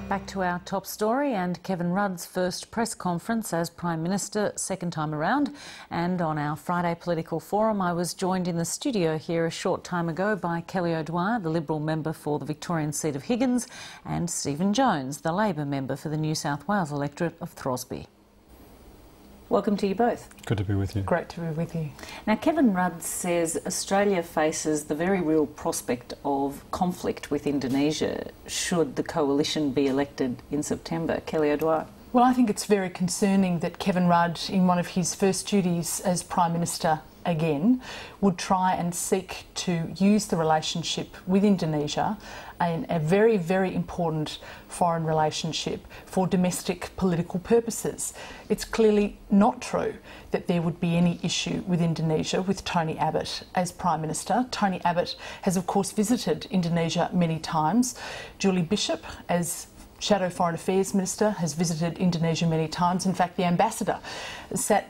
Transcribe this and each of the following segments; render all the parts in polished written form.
Back to our top story and Kevin Rudd's first press conference as Prime Minister, second time around. And on our Friday political forum, I was joined in the studio here a short time ago by Kelly O'Dwyer, the Liberal member for the Victorian seat of Higgins, and Stephen Jones, the Labor member for the New South Wales electorate of Throsby. Welcome to you both. Good to be with you. Great to be with you. Now, Kevin Rudd says Australia faces the very real prospect of conflict with Indonesia should the coalition be elected in September. Kelly O'Dwyer. Well, I think it's very concerning that Kevin Rudd, in one of his first duties as Prime Minister again, would try and seek to use the relationship with Indonesia, a very, very important foreign relationship, for domestic political purposes. It's clearly not true that there would be any issue with Indonesia with Tony Abbott as Prime Minister. Tony Abbott has, of course, visited Indonesia many times. Julie Bishop, as Shadow Foreign Affairs Minister, has visited Indonesia many times. In fact, the Ambassador sat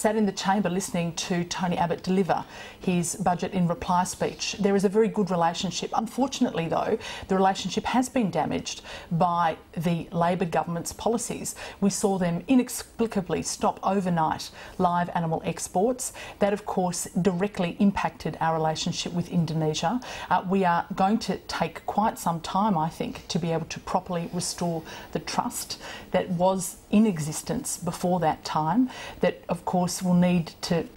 in the chamber listening to Tony Abbott deliver his budget in reply speech. There is a very good relationship. Unfortunately, though, the relationship has been damaged by the Labor government's policies. We saw them inexplicably stop overnight live animal exports. That, of course, directly impacted our relationship with Indonesia. We are going to take quite some time, I think, to be able to properly restore the trust that was in existence before that time, that of course will need to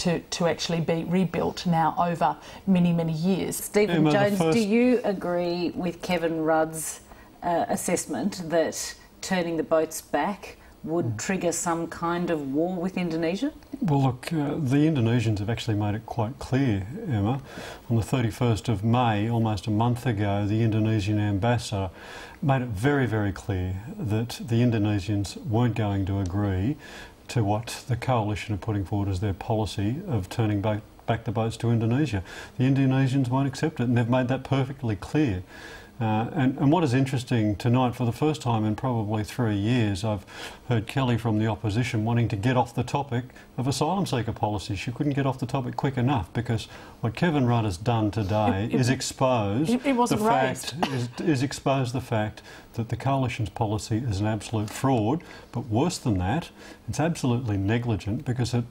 actually be rebuilt now over many, many years. Stephen Jones, do you agree with Kevin Rudd's assessment that turning the boats back would trigger some kind of war with Indonesia? Well, look, the Indonesians have actually made it quite clear, Emma. On the 31st of May, almost a month ago, the Indonesian ambassador made it very, very clear that the Indonesians weren't going to agree to what the coalition are putting forward as their policy of turning back the boats to Indonesia. The Indonesians won't accept it, and they've made that perfectly clear. And what is interesting tonight, for the first time in probably 3 years, I've heard Kelly from the opposition wanting to get off the topic of asylum seeker policy. She couldn't get off the topic quick enough, because what Kevin Rudd has done today is expose the fact that the coalition's policy is an absolute fraud. But worse than that, it's absolutely negligent, because it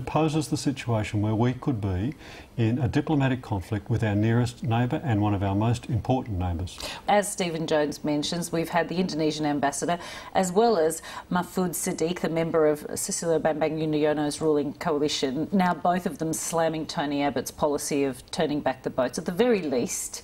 poses the situation where we could be in a diplomatic conflict with our nearest neighbour and one of our most important neighbours. As Stephen Jones mentions, we've had the Indonesian ambassador, as well as Mahfud Siddiq, the member of Susilo Bambang Yudhoyono's ruling coalition, now both of them slamming Tony Abbott's policy of turning back the boats. At the very least,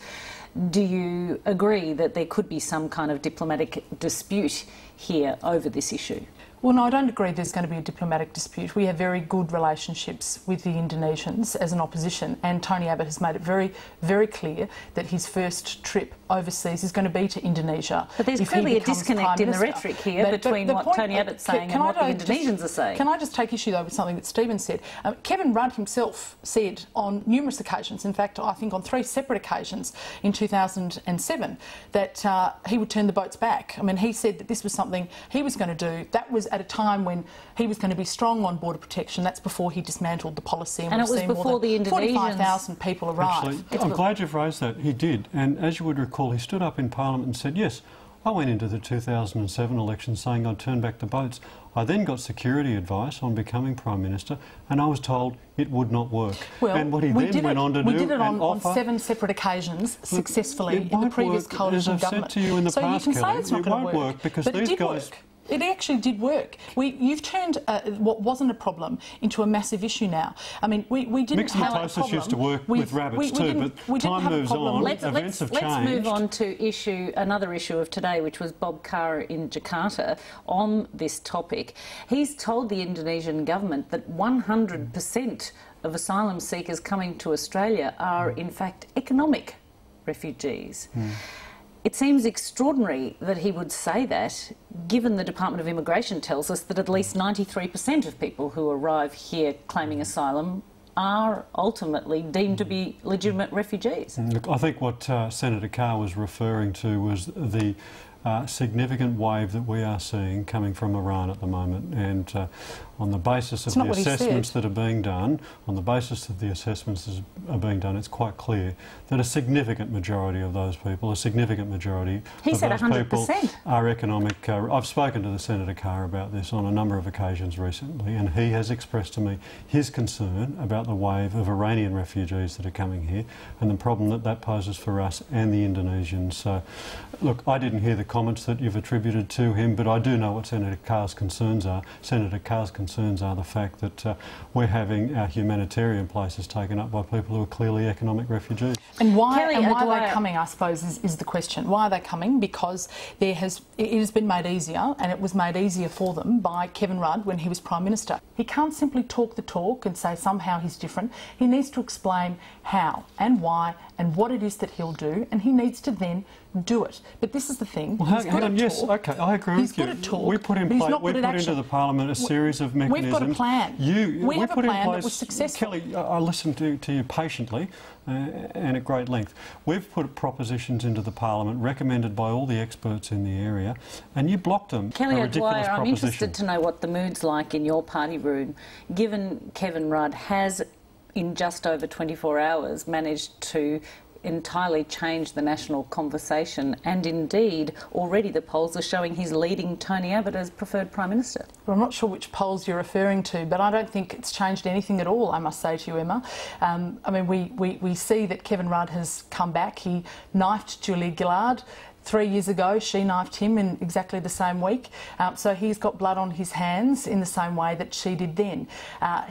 do you agree that there could be some kind of diplomatic dispute here over this issue? Well, no, I don't agree there's going to be a diplomatic dispute. We have very good relationships with the Indonesians as an opposition, and Tony Abbott has made it very, very clear that his first trip overseas is going to be to Indonesia. But there's clearly a disconnect in the rhetoric here between what Tony Abbott's saying and what the Indonesians are saying. Can I just take issue, though, with something that Stephen said? Kevin Rudd himself said on numerous occasions, in fact, I think on 3 separate occasions in 2007, that he would turn the boats back. I mean, he said that this was something he was going to do. That was at a time when he was going to be strong on border protection. That's before he dismantled the policy, and it was before the Indonesians. 45,000 people arrived. Actually, I'm glad you've raised that. He did, and as you would recall, he stood up in Parliament and said, yes, I went into the 2007 election saying I'd turn back the boats. I then got security advice on becoming Prime Minister, and I was told it would not work. Well, and what he then went on to do... We did it on 7 separate occasions successfully in the previous coalition government. As I've said to you in the past, you can say Kelly, it's not going to work, because but these guys... It actually did work. You've turned what wasn't a problem into a massive issue now. I mean, we didn't have a problem. used to work with rabbits too, but time moves on. Events have changed. Let's move on to another issue of today, which was Bob Carr in Jakarta on this topic. He's told the Indonesian government that 100% of asylum seekers coming to Australia are, in fact, economic refugees. It seems extraordinary that he would say that, given the Department of Immigration tells us that at least 93% of people who arrive here claiming asylum are ultimately deemed to be legitimate refugees. Look, I think what Senator Carr was referring to was the significant wave that we are seeing coming from Iran at the moment, and on the basis of the assessments that are being done, it's quite clear that a significant majority of those people, a significant majority he of said those 100%. people are economic. I've spoken to the Senator Carr about this on a number of occasions recently, and he has expressed to me his concern about the wave of Iranian refugees that are coming here and the problem that that poses for us and the Indonesians. So, look, I didn't hear the comments that you've attributed to him, but I do know what Senator Carr's concerns are. Senator Carr's concerns are the fact that we're having our humanitarian places taken up by people who are clearly economic refugees. And why, are they coming, I suppose, is the question. Why are they coming? Because it has been made easier, and it was made easier for them by Kevin Rudd when he was Prime Minister. He can't simply talk the talk and say somehow he's different. He needs to explain how and why and what it is that he'll do, and he needs to then do it. But this is the thing. Well, hang on, yes, OK, I agree with you. We put into the Parliament a series of mechanisms. We've got a plan. We have a put plan in place, that was successful. Kelly, I listened to you patiently and at great length. We've put propositions into the Parliament recommended by all the experts in the area, and you blocked them. Kelly O'Dwyer, I'm interested to know what the mood's like in your party room, given Kevin Rudd has, in just over 24 hours, managed to entirely change the national conversation, and indeed already the polls are showing he's leading Tony Abbott as preferred Prime Minister. Well, I'm not sure which polls you're referring to, but I don't think it's changed anything at all, I must say to you, Emma. I mean, we see that Kevin Rudd has come back. He knifed Julia Gillard 3 years ago. She knifed him in exactly the same week. So he's got blood on his hands in the same way that she did then.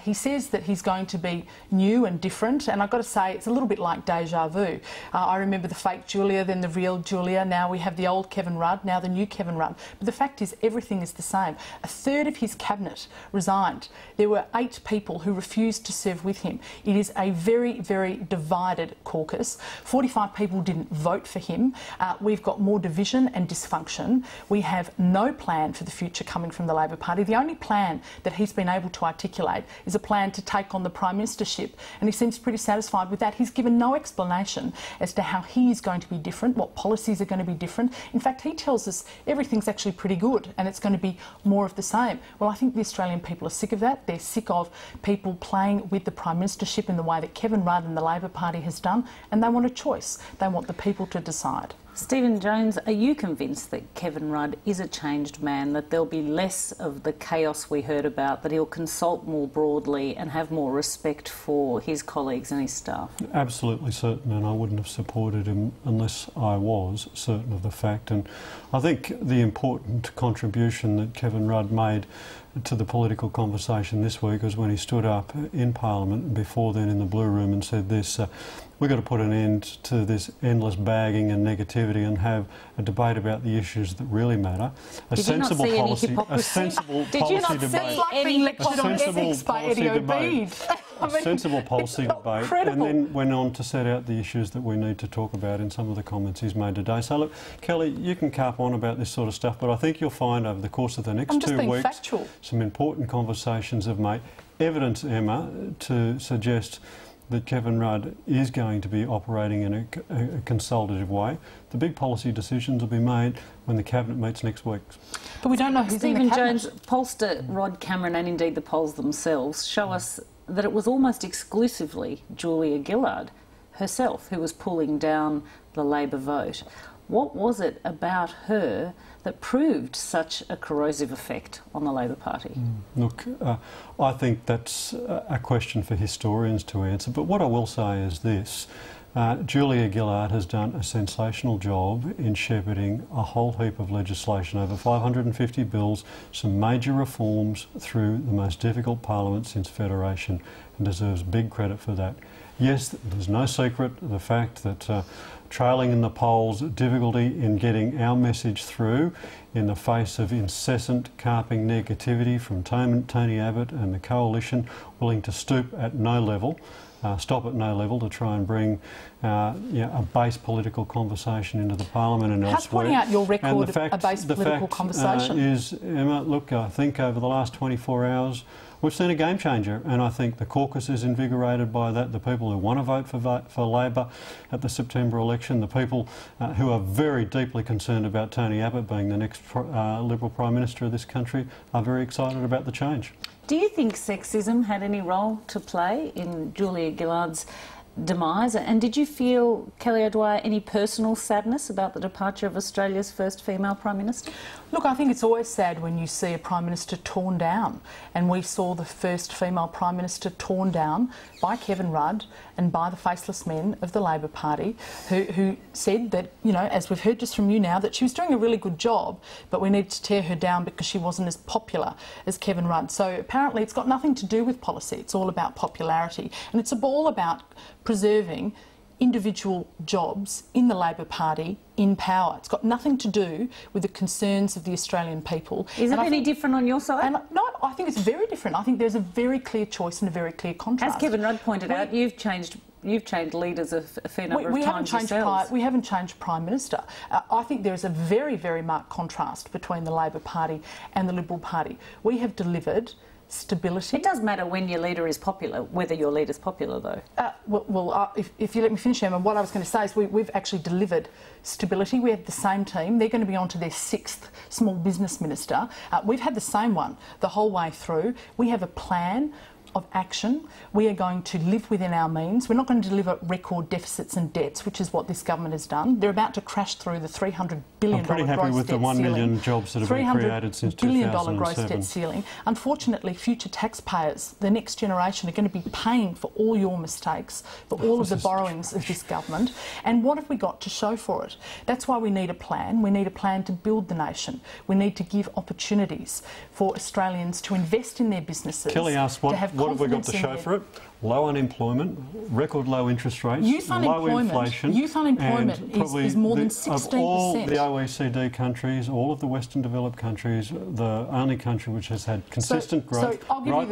He says that he's going to be new and different, and I've got to say it's a little bit like deja vu. I remember the fake Julia, then the real Julia. Now we have the old Kevin Rudd, now the new Kevin Rudd. But the fact is everything is the same. A third of his cabinet resigned. There were 8 people who refused to serve with him. It is a very, very divided caucus. 45 people didn't vote for him. We've got more division and dysfunction. We have no plan for the future coming from the Labor Party. The only plan that he's been able to articulate is a plan to take on the Prime Ministership, and he seems pretty satisfied with that. He's given no explanation as to how he is going to be different, what policies are going to be different. In fact, he tells us everything's actually pretty good and it's going to be more of the same. Well, I think the Australian people are sick of that. They're sick of people playing with the Prime Ministership in the way that Kevin Rudd and the Labor Party has done, and they want a choice. They want the people to decide. Stephen Jones, are you convinced that Kevin Rudd is a changed man, that there'll be less of the chaos we heard about, that he'll consult more broadly and have more respect for his colleagues and his staff? Absolutely certain, and I wouldn't have supported him unless I was certain of the fact. And I think the important contribution that Kevin Rudd made to the political conversation this week was when he stood up in Parliament and before then in the Blue Room and said this: we've got to put an end to this endless bagging and negativity and have a debate about the issues that really matter. A sensible policy debate. A sensible policy debate, and then went on to set out the issues that we need to talk about in some of the comments he's made today. So look, Kelly, you can carp on about this sort of stuff, but I think you'll find over the course of the next 2 weeks some important conversations have made evidence, Emma, to suggest that Kevin Rudd is going to be operating in a consultative way. The big policy decisions will be made when the Cabinet meets next week. But we don't know who's in the Cabinet. Stephen Jones, pollster Rod Cameron and indeed the polls themselves show us that it was almost exclusively Julia Gillard herself who was pulling down the Labor vote. What was it about her that proved such a corrosive effect on the Labor Party? Look, I think that's a question for historians to answer, but what I will say is this. Julia Gillard has done a sensational job in shepherding a whole heap of legislation, over 550 bills, some major reforms through the most difficult parliament since Federation, and deserves big credit for that. Yes, there's no secret the fact that trailing in the polls, difficulty in getting our message through in the face of incessant carping negativity from Tony Abbott and the coalition willing to stoop at no level stop at no level to try and bring a base political conversation into the Parliament and How's elsewhere. pointing out your record the fact, of a base political conversation? Is, Emma, look, I think over the last 24 hours we've seen a game changer, and I think the caucus is invigorated by that. The people who want to vote for Labor at the September election, the people who are very deeply concerned about Tony Abbott being the next Liberal Prime Minister of this country are very excited about the change. Do you think sexism had any role to play in Julia Gillard's demise? And did you feel, Kelly O'Dwyer, any personal sadness about the departure of Australia's first female Prime Minister? Look, I think it's always sad when you see a Prime Minister torn down, and we saw the first female Prime Minister torn down by Kevin Rudd and by the faceless men of the Labor Party who said that, you know, as we've heard just from you now, that she was doing a really good job, but we needed to tear her down because she wasn't as popular as Kevin Rudd. So apparently it's got nothing to do with policy, it's all about popularity, and it's all about preserving individual jobs in the Labor Party in power. It's got nothing to do with the concerns of the Australian people. Is it any different on your side? No, I think it's very different. I think there's a very clear choice and a very clear contrast. As Kevin Rudd pointed out, you've changed leaders a fair number of times yourselves. We haven't changed Prime Minister. I think there is a very, very marked contrast between the Labor Party and the Liberal Party. We have delivered stability. It does matter when your leader is popular, whether your leader's popular, though. If you let me finish, Emma, what I was going to say is we've actually delivered stability. We have the same team. They're going to be on to their 6th small business minister. We've had the same one the whole way through. We have a plan of action. We are going to live within our means. We're not going to deliver record deficits and debts, which is what this government has done. They're about to crash through the $300 billion I'm pretty happy with the 1 million jobs that have been created since 2007. $300 billion gross debt ceiling. Unfortunately, future taxpayers, the next generation, are going to be paying for all your mistakes, for all of the borrowings of this government. And what have we got to show for it? That's why we need a plan. We need a plan to build the nation. We need to give opportunities for Australians to invest in their businesses. Kelly asked what have we got to show for it? Low unemployment, record low interest rates, low inflation. Youth unemployment is more than 16%. Of all the OECD countries, all of the Western developed countries, the only country which has had consistent growth right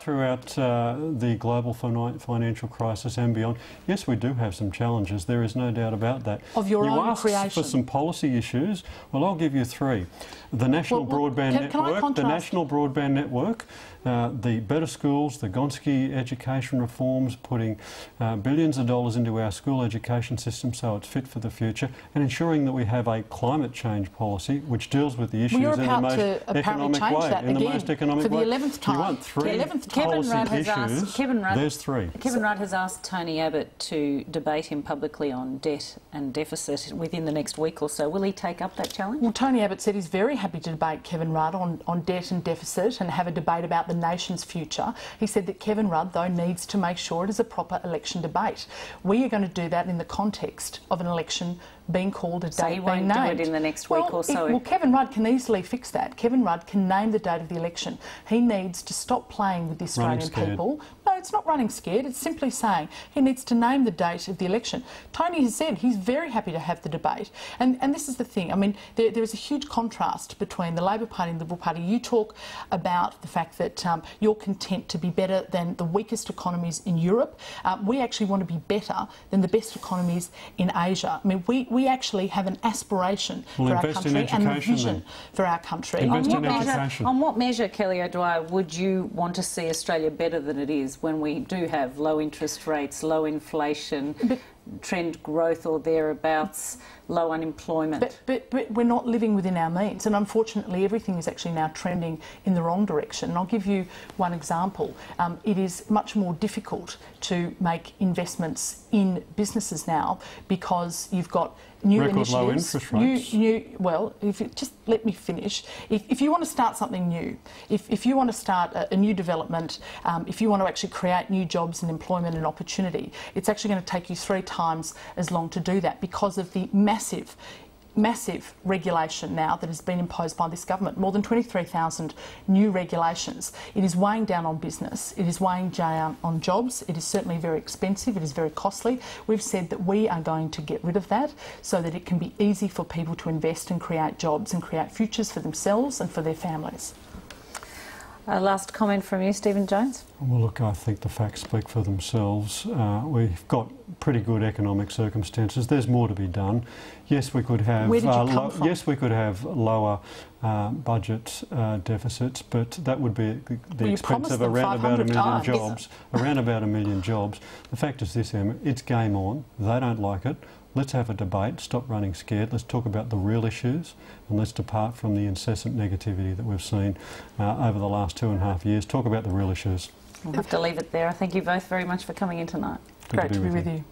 throughout the global financial crisis and beyond. Yes, we do have some challenges. There is no doubt about that. Of your own creation. You asked for some policy issues. Well, I'll give you 3. The National Broadband Network, the better schools, the Gonski education reforms, putting billions of dollars into our school education system so it's fit for the future, and ensuring that we have a climate change policy which deals with the issues in the most economic way. For the 11th time. You want 3 policy issues, there's 3. Kevin Rudd has asked Tony Abbott to debate him publicly on debt and deficit within the next week or so. Will he take up that challenge? Well, Tony Abbott said he's very happy to debate Kevin Rudd on debt and deficit and have a debate about the nation's future. He said that Kevin Rudd, though, needs to make sure it is a proper election debate. We are going to do that in the context of an election being called, a date being named. So he won't do it in the next week or so? Well, Kevin Rudd can easily fix that. Kevin Rudd can name the date of the election. He needs to stop playing with the Australian people. No, it's not running scared. It's simply saying he needs to name the date of the election. Tony has said he's very happy to have the debate. And this is the thing. I mean, there is a huge contrast between the Labor Party and the Liberal Party. You talk about the fact that you're content to be better than the weakest economies in Europe. We actually want to be better than the best economies in Asia. I mean, we actually have an aspiration for our country and a vision for our country. On what measure, Kelly O'Dwyer, would you want to see Australia better than it is when we do have low interest rates, low inflation, trend growth or thereabouts, low unemployment? But we're not living within our means, and unfortunately everything is actually now trending in the wrong direction. And I'll give you one example. It is much more difficult to make investments in businesses now because you've got new initiatives. Low interest rates. Well, if you just let me finish. If you want to start something new, if you want to start a new development, if you want to actually create new jobs and employment and opportunity, it's actually going to take you 3 times as long to do that because of the massive regulation now that has been imposed by this government. More than 23,000 new regulations. It is weighing down on business. It is weighing down on jobs. It is certainly very expensive. It is very costly. We've said that we are going to get rid of that so that it can be easy for people to invest and create jobs and create futures for themselves and for their families. Last comment from you, Stephen Jones? Well, look, I think the facts speak for themselves. We've got pretty good economic circumstances. There's more to be done. Yes, we could have. Where did you come from? Yes, we could have lower budget deficits, but that would be at the expense of around about 1 million jobs. Around about 1 million jobs. The fact is this, Emma. It's game on. They don't like it. Let's have a debate, stop running scared, let's talk about the real issues and let's depart from the incessant negativity that we've seen over the last 2.5 years. Talk about the real issues. We'll have to leave it there. I thank you both very much for coming in tonight. Great to be with you.